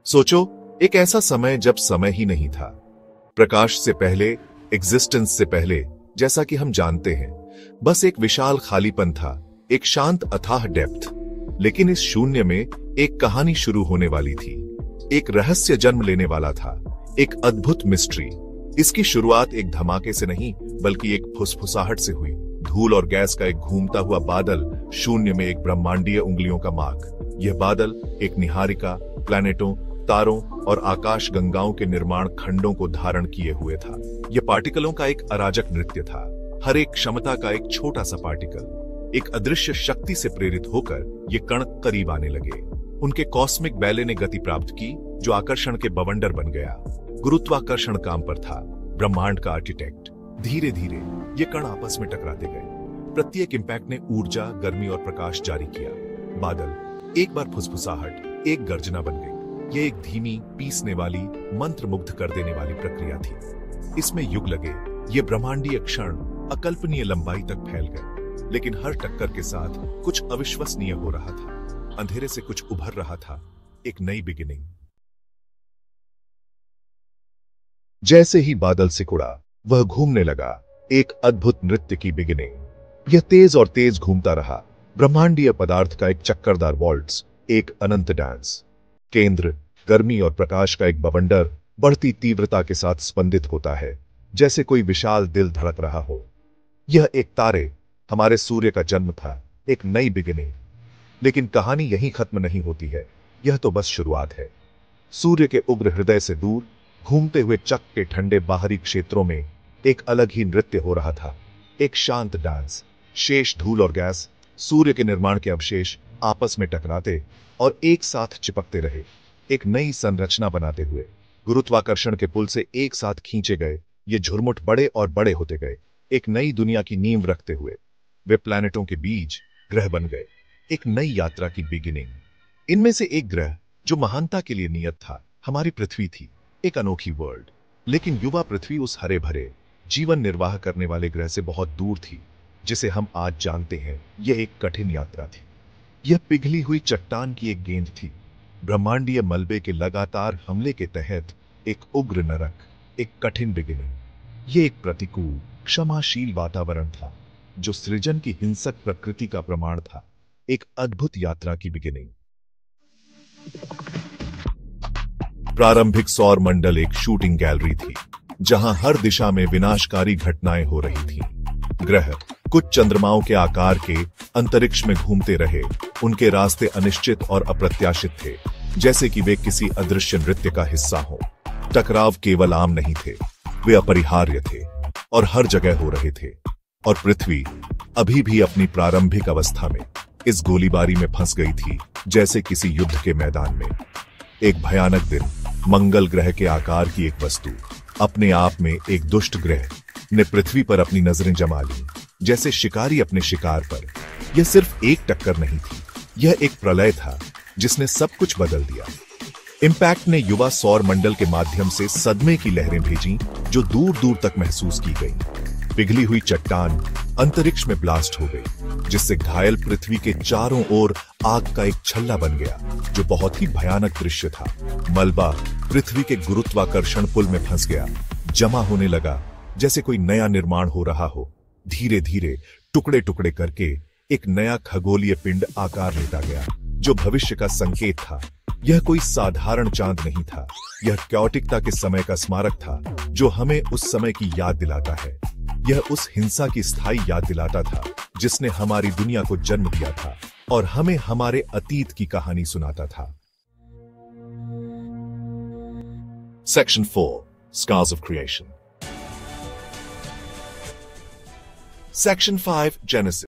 सोचो, एक ऐसा समय जब समय ही नहीं था। प्रकाश से पहले, एग्जिस्टेंस से पहले, जैसा कि हम जानते हैं, बस एक विशाल खालीपन था, एक शांत अथाह डेप्थ। लेकिन इस शून्य में एक कहानी शुरू होने वाली थी। एक रहस्य जन्म लेने वाला था, एक अद्भुत मिस्ट्री। इसकी शुरुआत एक धमाके से नहीं, बल्कि एक फुसफुसाहट से हुई। धूल और गैस का एक घूमता हुआ बादल, शून्य में एक ब्रह्मांडीय उंगलियों का मार्ग। यह बादल एक निहारिका, प्लैनेटों, तारों और आकाश गंगाओं के निर्माण खंडों को धारण किए हुए था। यह पार्टिकलों का एक अराजक नृत्य था। हर एक क्षमता का एक छोटा सा पार्टिकल, एक अदृश्य शक्ति से प्रेरित होकर ये कण करीब आने लगे। उनके कॉस्मिक बैले ने गति प्राप्त की, जो आकर्षण के बवंडर बन गया। गुरुत्वाकर्षण काम पर था, ब्रह्मांड का आर्किटेक्ट। धीरे धीरे ये कण आपस में टकराते गए। प्रत्येक इंपैक्ट ने ऊर्जा, गर्मी और प्रकाश जारी किया। बादल एक बार फुसफुसाहट, एक गर्जना बन गई। यह एक धीमी, पीसने वाली, मंत्रमुग्ध कर देने वाली प्रक्रिया थी। इसमें युग लगे। ये ब्रह्मांडीय क्षण अकल्पनीय लंबाई तक फैल गए। लेकिन हर टक्कर के साथ कुछ अविश्वसनीय हो रहा था। अंधेरे से कुछ उभर रहा था, एक नई बिगिनिंग। जैसे ही बादल सिकुड़ा, वह घूमने लगा, एक अद्भुत नृत्य की बिगिनिंग। यह तेज और तेज घूमता रहा, ब्रह्मांडीय पदार्थ का एक चक्करदार वॉल्ट्स, एक अनंत डांस। केंद्र, गर्मी और प्रकाश का एक बवंडर बढ़ती तीव्रता के साथ स्पंदित होता है, जैसे कोई विशाल दिल धड़क रहा हो। यह एक तारे, हमारे सूर्य का जन्म था, एक नई बिगिनिंग। लेकिन कहानी यहीं खत्म नहीं होती है। यह तो बस शुरुआत है। सूर्य के उग्र हृदय से दूर, घूमते हुए चक्र के ठंडे बाहरी क्षेत्रों में एक अलग ही नृत्य हो रहा था। एक शांत डांस। शेष धूल और गैस, सूर्य के निर्माण के अवशेष आपस में टकराते और एक साथ चिपकते रहे, एक नई संरचना बनाते हुए। गुरुत्वाकर्षण के पुल से एक साथ खींचे गए ये झुरमुट बड़े और बड़े होते गए, एक नई दुनिया की नींव रखते हुए। वे प्लैनेटों के बीच ग्रह बन गए, एक नई यात्रा की बिगिनिंग। इनमें से एक ग्रह जो महानता के लिए नियत था, हमारी पृथ्वी थी, एक अनोखी वर्ल्ड। लेकिन युवा पृथ्वी उस हरे भरे, जीवन निर्वाह करने वाले ग्रह से बहुत दूर थी, जिसे हम आज जानते हैं। यह एक कठिन यात्रा थी। यह पिघली हुई चट्टान की एक गेंद थी, ब्रह्मांडीय मलबे के लगातार हमले के तहत एक उग्र नरक, एक कठिन बिगिनिंग। यह एक प्रतिकूल, क्षमाशील वातावरण था, जो सृजन की हिंसक प्रकृति का प्रमाण था, एक अद्भुत यात्रा की बिगिनिंग। प्रारंभिक सौर मंडल एक शूटिंग गैलरी थी, जहां हर दिशा में विनाशकारी घटनाएं हो रही थीं। ग्रह कुछ चंद्रमाओं के आकार के अंतरिक्ष में घूमते रहे। उनके रास्ते अनिश्चित और अप्रत्याशित थे, जैसे कि वे किसी अदृश्य नृत्य का हिस्सा हो। टकराव केवल आम नहीं थे, वे अपरिहार्य थे और हर जगह हो रहे थे। और पृथ्वी अभी भी अपनी प्रारंभिक अवस्था में इस गोलीबारी में फंस गई थी, जैसे किसी युद्ध के मैदान में। एक भयानक दिन, मंगल ग्रह के आकार की एक वस्तु, अपने आप में एक दुष्ट ग्रह, ने पृथ्वी पर अपनी नजरें जमा ली, जैसे शिकारी अपने शिकार पर। यह सिर्फ एक टक्कर नहीं थी, यह एक प्रलय था जिसने सब कुछ बदल दिया। इंपैक्ट ने युवा सौर मंडल के माध्यम से सदमे की लहरें भेजी, जो दूर दूर तक महसूस की गई। पिघली हुई चट्टान अंतरिक्ष में ब्लास्ट हो गई, जिससे घायल पृथ्वी के चारों ओर आग का एक छल्ला बन गया, जो बहुत ही भयानक दृश्य था। मलबा पृथ्वी के गुरुत्वाकर्षण पुल में फंस गया, जमा होने लगा, जैसे कोई नया निर्माण हो रहा हो। धीरे धीरे, टुकड़े टुकड़े करके एक नया खगोलीय पिंड आकार लेता गया, जो भविष्य का संकेत था। यह कोई साधारण चांद नहीं था, यह कैओटिकता के समय का स्मारक था, जो हमें उस समय की याद दिलाता है। यह उस हिंसा की स्थायी याद दिलाता था, जिसने हमारी दुनिया को जन्म दिया था और हमें हमारे अतीत की कहानी सुनाता था। Section 4, Scars of Creation. Section 5, Genesis.